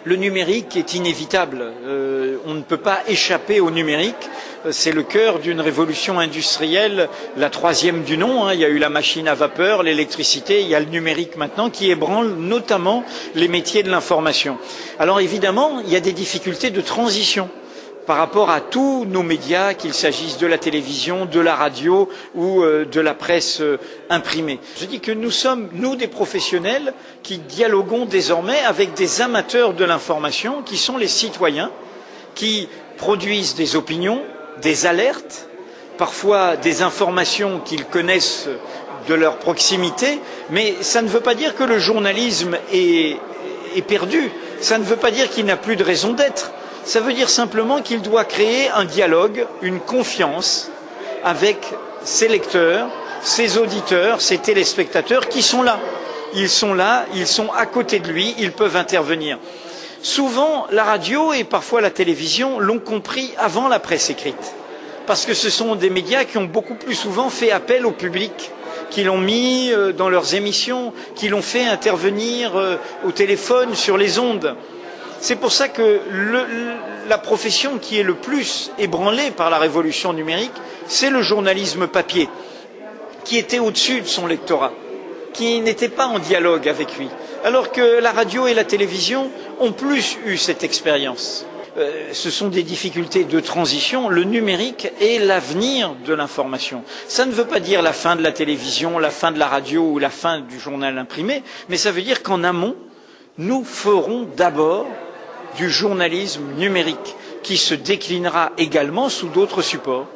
Le numérique est inévitable. On ne peut pas échapper au numérique. C'est le cœur d'une révolution industrielle, la troisième du nom. Il y a eu la machine à vapeur, l'électricité, il y a le numérique maintenant qui ébranle notamment les métiers de l'information. Alors évidemment, il y a des difficultés de transition par rapport à tous nos médias, qu'il s'agisse de la télévision, de la radio ou de la presse imprimée. Je dis que nous sommes, nous, des professionnels qui dialoguons désormais avec des amateurs de l'information, qui sont les citoyens, qui produisent des opinions, des alertes, parfois des informations qu'ils connaissent de leur proximité, mais ça ne veut pas dire que le journalisme est perdu, ça ne veut pas dire qu'il n'a plus de raison d'être. Ça veut dire simplement qu'il doit créer un dialogue, une confiance avec ses lecteurs, ses auditeurs, ses téléspectateurs qui sont là. Ils sont là, ils sont à côté de lui, ils peuvent intervenir. Souvent, la radio et parfois la télévision l'ont compris avant la presse écrite. Parce que ce sont des médias qui ont beaucoup plus souvent fait appel au public, qui l'ont mis dans leurs émissions, qui l'ont fait intervenir au téléphone, sur les ondes. C'est pour ça que la profession qui est le plus ébranlée par la révolution numérique, c'est le journalisme papier, qui était au-dessus de son lectorat, qui n'était pas en dialogue avec lui, alors que la radio et la télévision ont plus eu cette expérience. Ce sont des difficultés de transition. Le numérique est l'avenir de l'information. Ça ne veut pas dire la fin de la télévision, la fin de la radio ou la fin du journal imprimé, mais ça veut dire qu'en amont, nous ferons d'abord du journalisme numérique qui se déclinera également sous d'autres supports.